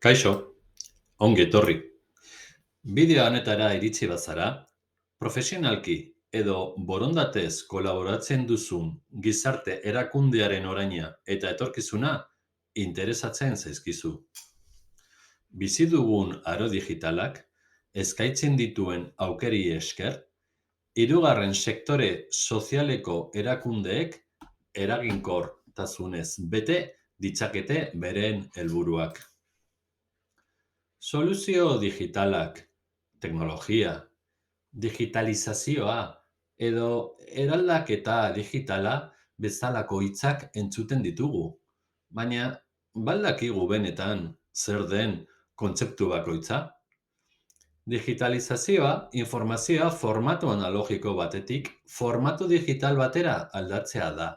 Kaixo, ongi etorri. Bideo honetara iritsi bazara, profesionalki edo borondatez kolaboratzen duzun gizarte erakundearen oraina eta etorkizuna interesatzen zaizkizu. Bizi dugun aro digitalak eskaintzen dituen aukeri esker, hirugarren sektore sozialeko erakundeek eraginkortasunez bete ditzakete beren helburuak. Soluzio digitalak, teknologia, digitalizazioa edo eraldaketa digitala bezalako hitzak entzuten ditugu, baina ba al dakigu benetan zer den kontzeptu bakoitza? Digitalizazioa informazioa formatu analogiko batetik formatu digital batera aldatzea da.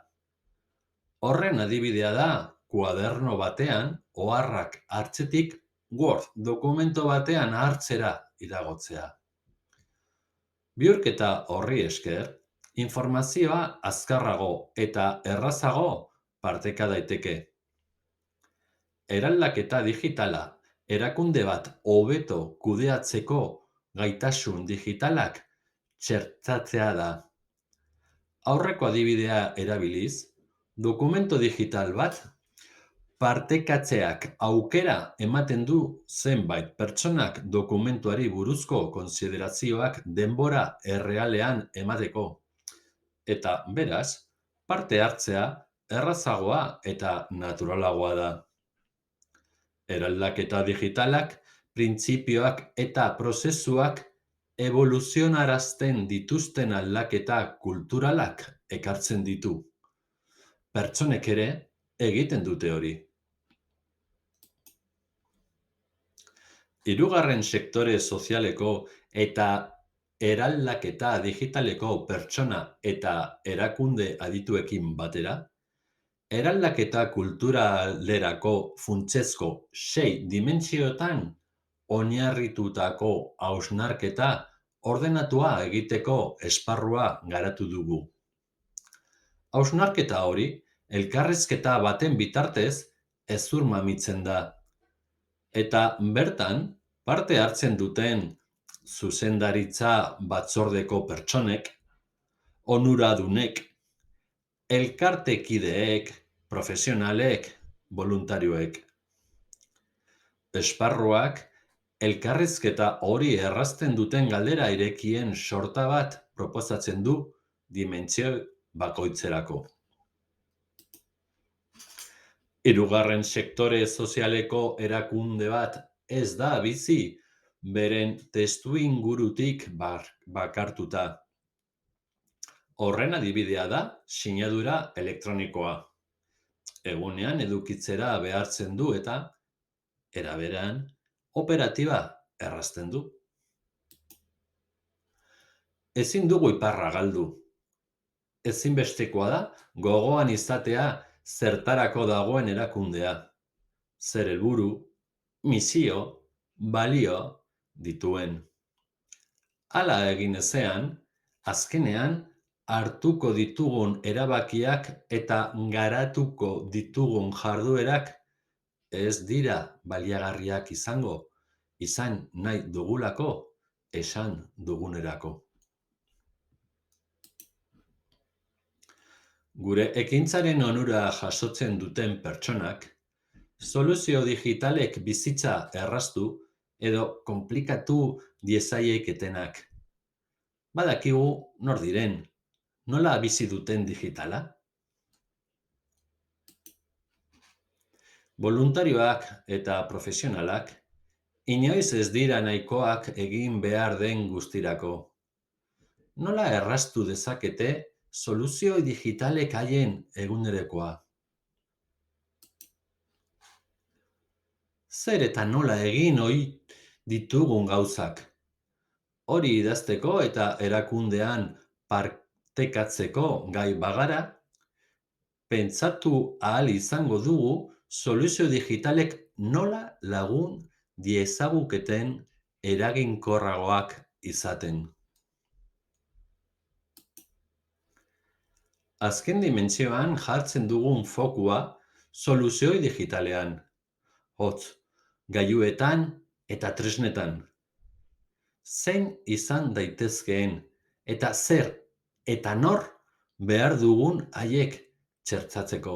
Horren adibidea da kuaderno batean oharrak hartzetik Word dokumento batean hartzera iragotzea. Bihurketa horri esker, informazioa azkarrago eta errazago parteka daiteke. Eraldaketa digitala erakunde bat hobeto kudeatzeko gaitasun digitalak txertatzea da. Aurreko adibidea erabiliz, dokumento digital bat partekatzeak aukera ematen du zenbait pertsonak dokumentuari buruzko kontsiderazioak denbora errealean emateko. Eta, beraz, parte hartzea errazagoa eta naturalagoa da. Eraldaketa digitalak, printzipioak eta prozesuak evoluzionarazten dituzten aldaketa kulturalak ekartzen ditu. Pertsonek ere egiten dute hori. Hirugarren sektore sozialeko eta eraldaketa digitaleko pertsona eta erakunde adituekin batera, eraldaketa kulturalerako funtsezko 6 dimentsioetan oinarritutako hausnarketa ordenatua egiteko esparrua garatu dugu. Hausnarketa hori elkarrizketa baten bitartez hezurmamitzen da. Eta bertan, parte hartzen duten zuzendaritza batzordeko pertsonek, onuradunek, elkartekideek, profesionalek, boluntarioek. Esparruak elkarrizketa hori errazten duten galdera irekien sorta bat proposatzen du dimentsio bakoitzerako. Hirugarren sektore sozialeko erakunde bat ez da bizi beren testuingurutik bakartuta. Horren adibidea da sinadura elektronikoa. Egunean edukitzera behartzen du eta, era berean, operatiba errazten du. Ezin dugu iparra galdu. Ezinbestekoa da gogoan izatea zertarako dagoen erakundea. Zer helburu, misio, balio dituen. Hala egin ezean, azkenean hartuko ditugun erabakiak eta garatuko ditugun jarduerak ez dira baliagarriak izan nahi dugulako, esan dugunerako. Gure ekintzaren onura jasotzen duten pertsonak, soluzio digitalek bizitza erraztu edo konplikatu diezaieketenak. Badakigu nor diren, nola bizi duten digitala? Boluntarioak eta profesionalak inoiz ez dira nahikoak egin behar den guztirako. Nola erraztu dezakete soluzio digitalek haien egunerokoa? Zer eta nola egin ohi ditugun gauzak? Hori idazteko eta erakundean partekatzeko gai bagara, pentsatu ahal izango dugu soluzio digitalek nola lagun diezaguketen eraginkorragoak izaten. Azken dimentsioan jartzen dugun fokua soluzioi digitalean, hotz, gailuetan eta tresnetan. Zein izan daitezkeen eta zer eta nor behar dugun haiek txertatzeko.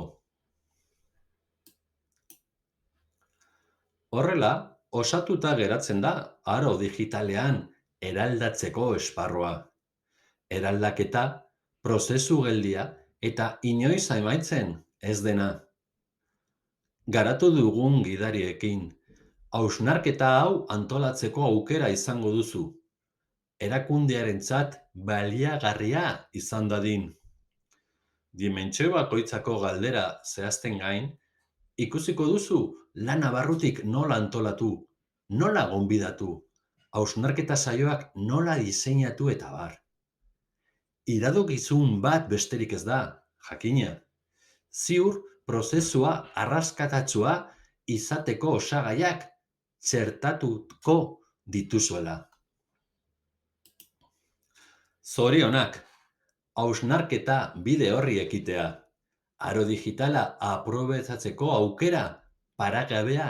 Horrela, osatuta geratzen da aro digitalean eraldatzeko esparrua. Eraldaketa, prozesu geldia eta inoiz amaitzen ez dena. Garatu dugun gidariekin, hausnarketa hau antolatzeko aukera izango duzu. Erakundearentzat baliagarria izan dadin. Dimentsio bakoitzako galdera zehazten gain, ikusiko duzu lana barrutik nola antolatu, nola gonbidatu, hausnarketa saioak nola diseinatu eta abar. Iradokizun bat besterik ez da, jakina. Ziur prozesua arraskatatsua izateko osagaiak txertatuko dituzuela. Zorionak, hausnarketa bide horri ekitea. Aro digitala aprobetxatzeko aukera paragabea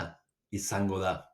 izango da.